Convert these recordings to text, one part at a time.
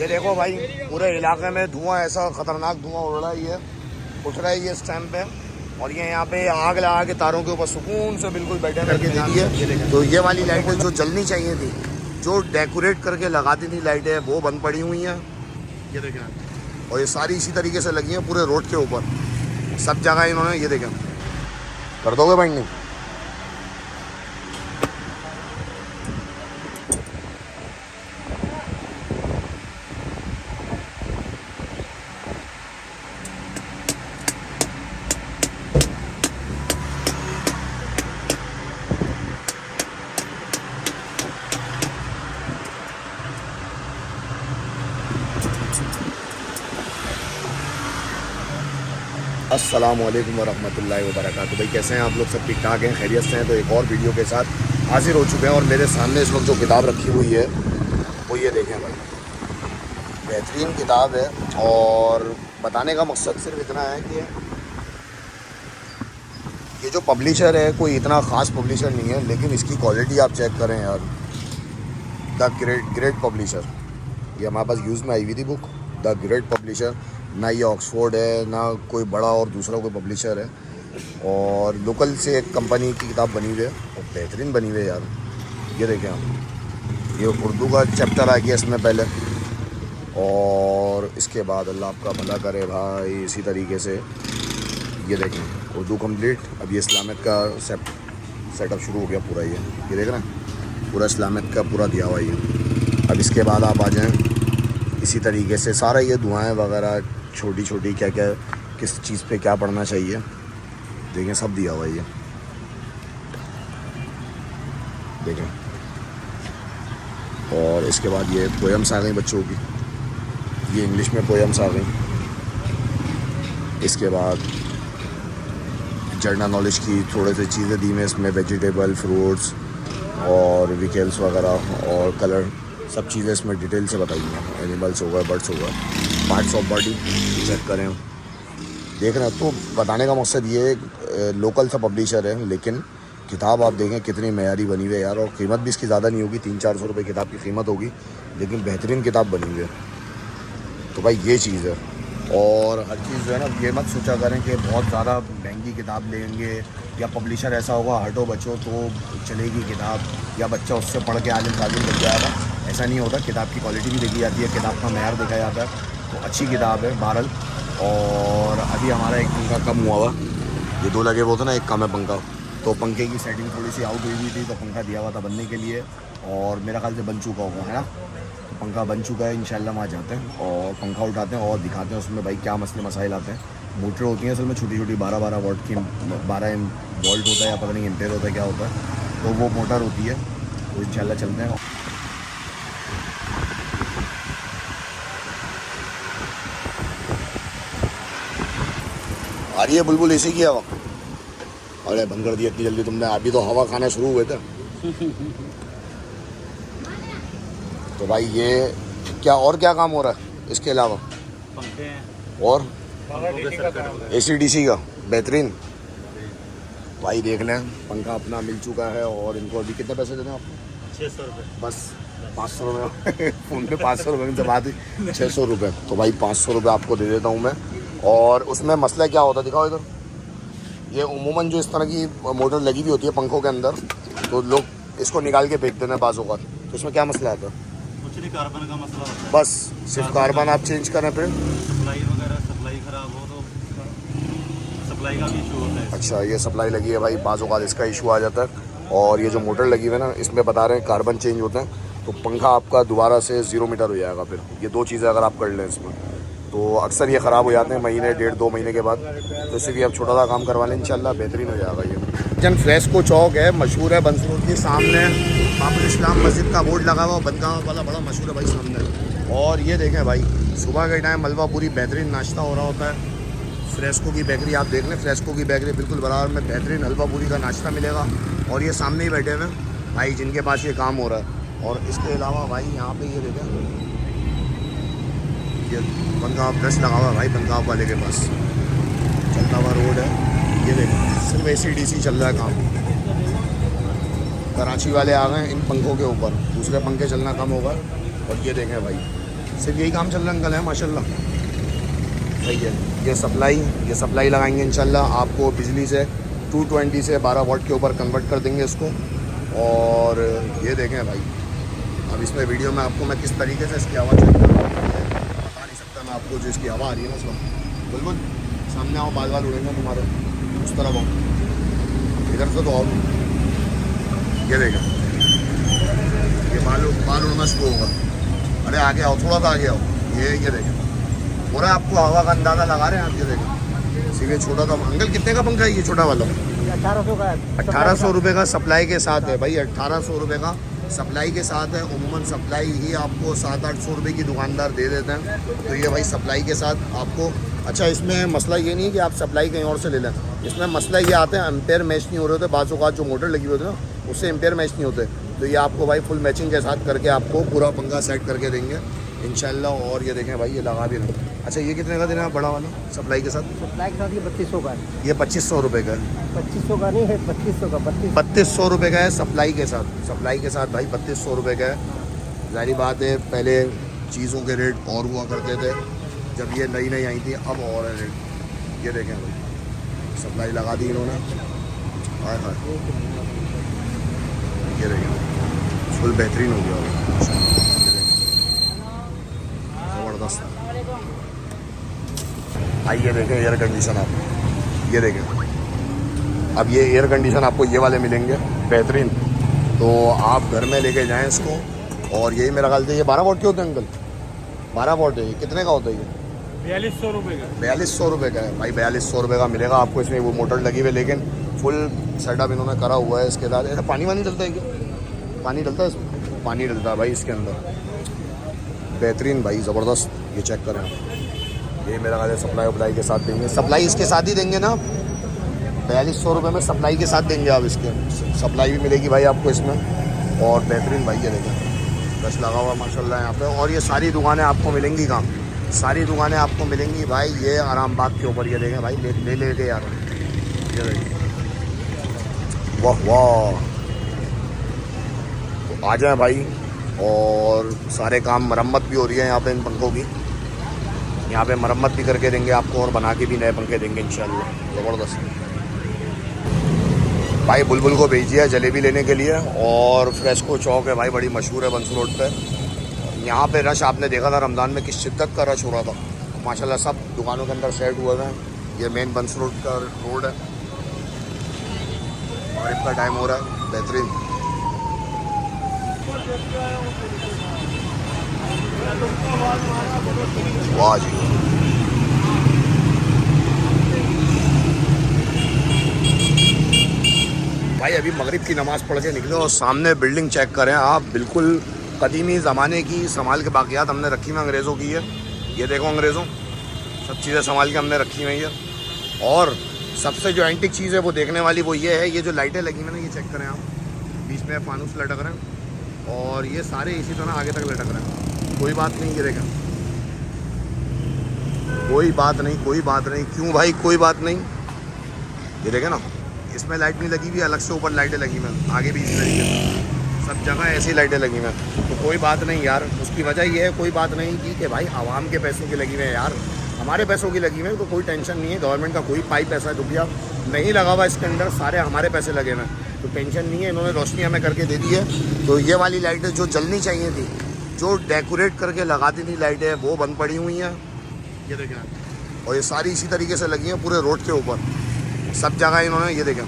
ये देखो भाई, पूरे इलाके में धुआं, ऐसा खतरनाक धुआं उड़ रहा है, ये उठ रहा है ये इस टाइम पे। और ये यहाँ पे आग लगा के तारों के ऊपर सुकून से बिल्कुल बैठे करके देखिए। तो ये वाली लाइटें जो जलनी चाहिए थी, जो डेकोरेट करके लगाती थी लाइटें, वो बंद पड़ी हुई हैं, ये देखें। और ये सारी इसी तरीके से लगी हैं पूरे रोड के ऊपर, सब जगह इन्होंने, ये देखें। कर दोगे बाइंडिंग? अस्सलामुअलैकुम वरहमतुल्लाहि वबरकातुहू। भाई कैसे हैं आप लोग? सब ठीक ठाक हैं, खैरियत से हैं? तो एक और वीडियो के साथ हाजिर हो चुके हैं। और मेरे सामने इस वक्त जो किताब रखी हुई है वो ये देखें भाई, बेहतरीन किताब है। और बताने का मकसद सिर्फ इतना है कि ये जो पब्लिशर है कोई इतना ख़ास पब्लिशर नहीं है, लेकिन इसकी क्वालिटी आप चेक करें यार, द ग्रेट पब्लिशर। ये हमारे पास यूज़ में आई हुई थी बुक, द ग्रेट पब्लिशर। ना ये ऑक्सफोर्ड है, ना कोई बड़ा और दूसरा कोई पब्लिशर है, और लोकल से एक कंपनी की किताब बनी हुई है और बेहतरीन बनी हुई है यार। ये देखें आप, ये उर्दू का चैप्टर आ गया इसमें पहले, और इसके बाद अल्लाह आपका भला करे भाई। इसी तरीके से ये देखें उर्दू कंप्लीट। अब ये इस्लामिक का सेटअप शुरू हो गया पूरा। ये देख रहे हैं, पूरा इस्लामिक का पूरा दिया हुआ ये। अब इसके बाद आप आ जाएँ, इसी तरीके से सारा ये दुआएं वगैरह, छोटी छोटी क्या क्या, किस चीज़ पे क्या पढ़ना चाहिए, देखें सब दिया हुआ है ये, देखें। और इसके बाद ये पोएम्स आ गई बच्चों की, ये इंग्लिश में पोएम्स आ गई। इसके बाद जनरल नॉलेज की थोड़े से चीज़ें दी हैं इसमें, वेजिटेबल, फ्रूट्स और व्हीकल्स वगैरह और कलर, सब चीज़ें इसमें डिटेल से बताई हैं। एनिमल्स हो गए, बर्ड्स हो गए, पार्ट्स ऑफ बॉडी चेक करें, देख रहे हैं। तो बताने का मकसद ये है, लोकल सा पब्लिशर है, लेकिन किताब आप देखें कितनी मयारी बनी हुई है यार। और कीमत भी इसकी ज़्यादा नहीं होगी, 300-400 रुपये किताब की कीमत होगी, लेकिन बेहतरीन किताब बनी हुई है। तो भाई ये चीज़ है। और हर चीज़ जो है ना, ये मत सोचा करें कि बहुत ज़्यादा महंगी किताब लेंगे या पब्लिशर ऐसा होगा हटो बच्चों तो चलेगी किताब, या बच्चा उससे पढ़ के आलिम तालिम लग जाएगा। ऐसा नहीं होता, किताब की क्वालिटी भी देखी जाती है, किताब का मैार देखा जाता है। तो अच्छी किताब है बहरहाल। और अभी हमारा एक पंखा कम हुआ हुआ, ये दो लगे हुए थे ना, एक कम है पंखा, तो पंखे की सेटिंग थोड़ी सी आउट हुई थी, तो पंखा दिया हुआ था बनने के लिए, और मेरा ख्याल से बन चुका होगा, है ना। तो पंखा बन चुका है, इंशाल्लाह वहाँ जाते हैं और पंखा उठाते हैं और दिखाते हैं उसमें भाई क्या मसले मसाइल आते हैं। मोटर होती हैं असल में छोटी छोटी, 12-12 वोल्ट की, 12 वोल्ट होता है या पता नहीं एम्पेयर होता है क्या होता है, तो वो मोटर होती है। तो इंशाल्लाह चलते हैं। आ रही है बुलबुल इसी की हवा? अरे बंद कर दिया इतनी जल्दी तुमने, अभी तो हवा खाना शुरू हुए थे। तो भाई ये क्या और क्या काम हो रहा है इसके अलावा? पंखे हैं और AC/DC का बेहतरीन। भाई देख लें, पंखा अपना मिल चुका है। और इनको अभी कितने पैसे देने हैं आपको? 600 रुपये। बस 500 रुपये फ़ोन पे 500 रुपये में से बात ही 600 रुपये। तो भाई 500 रुपये आपको दे देता हूँ मैं। और उसमें मसला क्या होता है, दिखाओ इधर। ये उमूमन जो इस तरह की मोटर लगी हुई होती है पंखों के अंदर, तो लोग इसको निकाल के फेंक देते हैं बाज़ औक़ात। तो इसमें क्या मसला आता है? कुछ नहीं, कार्बन का मसला होता है। बस सिर्फ कार्बन आप चेंज करें, फिर सप्लाई वगैरह, सप्लाई ख़राब हो तो सप्लाई का भी इशू होता है। अच्छा, ये सप्लाई लगी है भाई, बाज़ औक़ात इसका इशू आ जाता है। और ये जो मोटर लगी हुई है ना, इसमें बता रहे हैं कार्बन चेंज होते हैं, तो पंखा आपका दोबारा से 0 मीटर हो जाएगा। फिर ये दो चीज़ें अगर आप कर लें इसमें, तो अक्सर ये ख़राब हो जाते हैं महीने 1.5-2 महीने के बाद। तो इसलिए अब छोटा सा काम करवा लें, इंशाल्लाह बेहतरीन हो जाएगा ये। जन फ्रेस्को चौक है, मशहूर है, बंस रोड के सामने बाबुल इस्लाम मस्जिद का बोर्ड लगा हुआ, बनगांव वाला बड़ा मशहूर है भाई सामने। और ये देखें भाई, सुबह के टाइम हलवा पूरी बेहतरीन नाश्ता हो रहा होता है। फ्रेस्को की बेकरी आप देख लें, फ्रेस्को की बेकरी बिल्कुल बराबर में बेहतरीन हलवा पूरी का नाश्ता मिलेगा। और ये सामने ही बैठे हुए भाई जिनके पास ये काम हो रहा है। और इसके अलावा भाई यहाँ पे ये देखें, ये बनगांव ब्रश लगा हुआ है भाई, बनगांव वाले के पास चलता हुआ रोड है। ये देखें सिर्फ AC/DC चल रहा है काम। कराची वाले आ गए इन पंखों के ऊपर, दूसरे पंखे चलना कम होगा। और ये देखें भाई, सिर्फ यही काम चल रहा है अंकल, है माशाल्लाह। सही है। ये सप्लाई लगाएंगे इंशाल्लाह। आपको बिजली से 220 से 12 वाट के ऊपर कन्वर्ट कर देंगे इसको। और ये देखें भाई, अब इसमें वीडियो में आपको मैं किस तरीके से इसकी आवाज़ चेक कर रहा हूँ बता नहीं सकता मैं आपको। जो इसकी हवा आ रही है ना इस वक्त, बिल्कुल सामने आओ, बाल बाल उड़ेंगे तुम्हारे, उस तरफ आओ, इधर से तो आओ। ये देखें, ये बाल उड़ना शुरू होगा। अरे आगे आओ, थोड़ा सा आगे आओ। ये देखें, पूरा आपको हवा का अंदाज़ा लगा रहे हैं आप। ये देखें सीधे छोटा था। अंकल कितने का पंखा है ये छोटा वाला? 1800 का है। 1800 रुपये का सप्लाई के साथ है भाई, 1800 रुपये का सप्लाई के साथ है। उमूमन सप्लाई ही आपको 700-800 रुपये की दुकानदार दे देते हैं, तो ये भाई सप्लाई के साथ आपको। अच्छा, इसमें मसला ये नहीं है कि आप सप्लाई कहीं और से ले लें। इसमें मसला ये आता है एम्पेयर मैच नहीं हो रहे होते, बाज़ औक़ात जो मोटर लगी हुई होती है ना उससे एम्पेयर मैच नहीं होते। तो ये आपको भाई फुल मैचिंग के साथ करके आपको पूरा पंखा सेट करके देंगे इंशाल्लाह। और ये देखें भाई, ये लगा भी रहे। अच्छा, ये कितने का देना है बड़ा वाला सप्लाई के साथ? सप्लाई के साथ ये 3200 का है। ये 2500 रुपये का है। 2500 का नहीं है, 3200 का। 3200 रुपये का है सप्लाई के साथ। सप्लाई के साथ भाई 3200 रुपये का है। जाहिर बात है पहले चीज़ों के रेट और हुआ करते थे जब ये नई नई आई थी, अब और है रेट। ये देखें भाई, सप्लाई लगा दी इन्होंने। हाय हाय, ये देखें फुल बेहतरीन हो गया भाई, ज़बरदस्त। आइए देखें एयर कंडीशन आप, ये देखें। अब ये एयर कंडीशन आपको ये वाले मिलेंगे बेहतरीन, तो आप घर में लेके जाएं इसको। और यही मेरा ख्याल से ये 12 वोट के होते हैं अंकल? 12 वोट है। ये कितने का होता है ये? 4200 रुपये का। 4200 रुपये का है भाई, 4200 रुपये का मिलेगा आपको। इसमें वो मोटर लगी हुई है, लेकिन फुल सेटअप इन्होंने करा हुआ है इसके साथ। ऐसा पानी वानी डलता है क्या? पानी डलता है इसमें? पानी डलता है भाई इसके अंदर। बेहतरीन भाई, ज़बरदस्त। ये चेक करें आप, ये मेरा ख्याल है सप्लाई वप्लाई के साथ देंगे। सप्लाई इसके साथ ही देंगे ना? 4200 रुपये में सप्लाई के साथ देंगे आप इसके। सप्लाई भी मिलेगी भाई आपको इसमें। और बेहतरीन भाई, ये देखें बस लगा हुआ माशाल्लाह यहाँ पे। और ये सारी दुकानें आपको मिलेंगी कहाँ? सारी दुकानें आपको मिलेंगी भाई ये आराम बाग के ऊपर। ये देखें भाई, ले के यार, ये देखें, वाह वाह। तो आ जाए भाई। और सारे काम मरम्मत भी हो रही है यहाँ पे इन पंखों की। यहाँ पे मरम्मत भी करके देंगे आपको और बना के भी नए पंखे देंगे इंशाल्लाह। ज़बरदस्त भाई। बुलबुल को भेज दिया जलेबी लेने के लिए। और फ्रेस्को चौक है भाई, बड़ी मशहूर है बंस रोड पे। यहाँ पे रश आपने देखा था रमज़ान में किस शिद्दत का रश हो रहा था। माशाल्लाह सब दुकानों के अंदर सेट हुए हैं। ये मेन बंस रोड का रोड है और इतना टाइम हो रहा है। बेहतरीन। वाह जी, भाई अभी मगरिब की नमाज़ पढ़ के निकले और सामने बिल्डिंग चेक करें आप, बिल्कुल कदीमी ज़माने की संभाल के बाक़ियात हमने रखी हुई अंग्रेज़ों की है। ये देखो अंग्रेज़ों, सब चीज़ें संभाल के हमने रखी हुई है। और सबसे जो एंटिक चीज़ है वो देखने वाली वो ये है, ये जो लाइटें लगी हुई हैं ना, ये चेक करें आप, बीच में फानूस लटक रहे हैं और ये सारे इसी तरह आगे तक लटक रहे हैं। कोई बात नहीं, ये देखें, कोई बात नहीं। क्यों भाई कोई बात नहीं? ये देखें ना, इसमें लाइट नहीं लगी हुई, अलग से ऊपर लाइटें लगी हुई हैं, आगे भी इस तरीके से सब जगह ऐसी लाइटें लगी हुई हैं। तो कोई बात नहीं यार, उसकी वजह ये है कोई बात नहीं कि भाई आवाम के पैसों की लगी हुई है यार, हमारे पैसों की लगी हुई है, तो कोई टेंशन नहीं है। गवर्नमेंट का कोई पाई पैसा रुपया नहीं लगा हुआ इसके अंदर, सारे हमारे पैसे लगे हुए हैं, तो टेंशन नहीं है। इन्होंने रोशनी हमें करके दे दी है। तो ये वाली लाइटें जो जलनी चाहिए थी, जो डेकोरेट करके लगाती थी लाइटें, वो बंद पड़ी हुई हैं। ये देखें, और ये सारी इसी तरीके से लगी हैं पूरे रोड के ऊपर, सब जगह इन्होंने। ये देखें,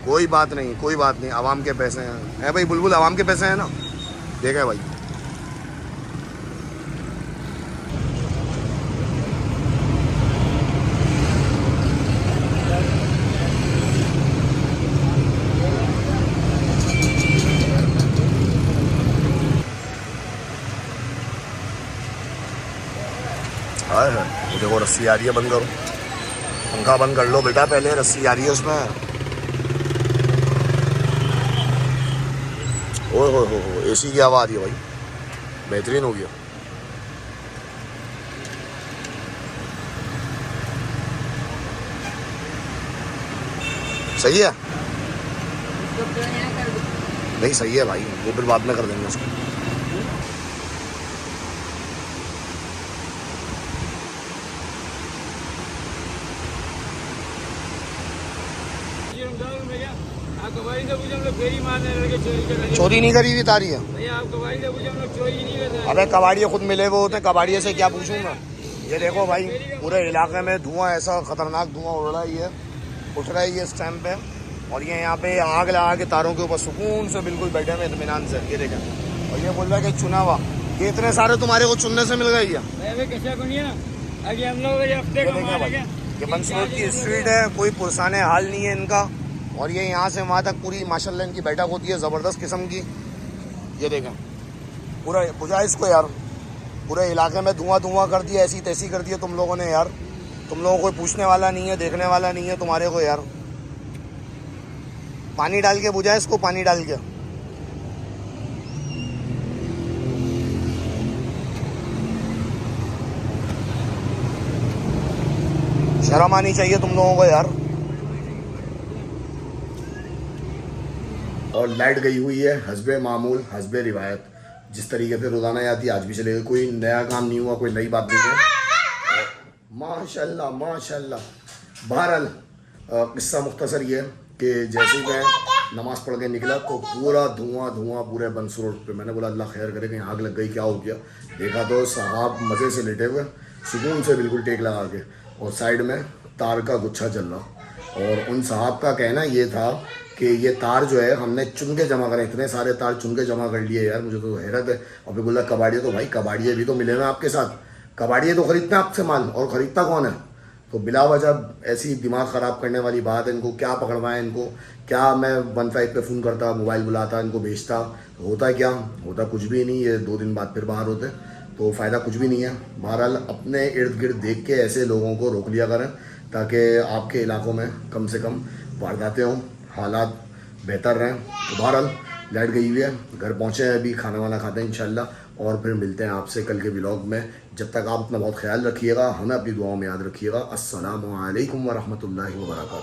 कोई बात नहीं, आवाम के पैसे हैं भाई, बुलबुल आवाम के पैसे हैं ना। देखें भाई, वो देखो रस्सी आ रही है, बंद करो, पंखा बंद कर लो बेटा, पहले रस्सी आ रही है उसमें। हो एसी की आवाज़ आ रही है भाई, बेहतरीन हो गया। सही है, नहीं सही है भाई, वो फिर बाद में कर देंगे उसको। आप कबाड़ी से पूछे हम लोग फेरी मारने लगे, चोरी कर लगे। चोरी नहीं करी हुई तारी है। भैया आप कबाड़ी से पूछे हम लोग चोरी नहीं करते। अबे कबाड़िए खुद मिले हुए होते हैं, कबाड़िए से क्या पूछूंगा। ये देखो भाई पूरे इलाके में धुआं, ऐसा खतरनाक धुआं उड़ रहा है, ये उठ रहा है ये इस टाइम पे। और ये यहाँ पे आग लगा के तारों के ऊपर सुकून से बिल्कुल बैठे हुए इत्मीनान से। ये देखें, और ये बोल रहा है कि चुना हुआ, ये इतने सारे तुम्हारे को चुनने से मिल गए। भैया कैसा कुनिया आगे हम लोग हफ्ते ये देखें भाई, ये बंस रोड की स्ट्रीट है, कोई पुरसाने हाल नहीं है इनका। और ये यहाँ से वहाँ तक पूरी माशाल्लाह इनकी बैठक होती है ज़बरदस्त किस्म की। ये देखें पूरा बुझा इसको यार, पूरे इलाके में धुआं धुआं कर दिया, ऐसी तैसी कर दिया तुम लोगों ने यार। तुम लोगों को कोई पूछने वाला नहीं है, देखने वाला नहीं है तुम्हारे को यार। पानी डाल के बुझा इसको, पानी डाल के। शर्म आनी चाहिए तुम लोगों को यार। और लाइट गई हुई है हस्बे मामूल, हस्बे रिवायत, जिस तरीके से रोज़ाना आती है आज भी चलेगा। कोई नया काम नहीं हुआ, कोई नई बात नहीं है। माशाल्लाह माशाल्लाह। बहरहाल किस्सा मुख्तसर ये है कि जैसे ही मैं नमाज़ पढ़ के निकला तो पूरा धुआं धुआं पूरे बंस रोड पे। मैंने बोला अल्लाह खैर करे, कहीं आग लग गई, क्या हो गया। देखा तो साहब मज़े से लेटे हुए, सुकून से बिल्कुल टेक लगा के, और साइड में तार का गुच्छा चल रहा। और उन साहब का कहना ये था कि ये तार जो है हमने चुन के जमा करें, इतने सारे तार चुन के जमा कर लिए यार। मुझे तो हैरत है। और फिर बोला कबाड़िए, तो भाई कबाड़िए भी तो मिले ना आपके साथ, कबाड़िए तो खरीदते हैं आपसे माल, और ख़रीदता कौन है। तो बिला वजह ऐसी दिमाग ख़राब करने वाली बात है। इनको क्या पकड़वाएं, इनको क्या मैं 15 पे फ़ोन करता, मोबाइल बुलाता, इनको भेजता, होता क्या, होता कुछ भी नहीं। ये 2 दिन बाद फिर बाहर होते, तो फ़ायदा कुछ भी नहीं है। बहरहाल अपने इर्द गिर्द देख के ऐसे लोगों को रोक लिया करें, ताकि आपके इलाकों में कम से कम वारदातें हों, हालात बेहतर रहें। तो बहरहाल लाइट गई हुई है, घर पहुँचे हैं, अभी खाना वाना खाते हैं इंशाल्लाह, और फिर मिलते हैं आपसे कल के व्लॉग में। जब तक आप अपना बहुत ख्याल रखिएगा, हमें अपनी दुआओं में याद रखिएगा। अस्सलामु अलैकुम व रहमतुल्लाहि व बरकातहू।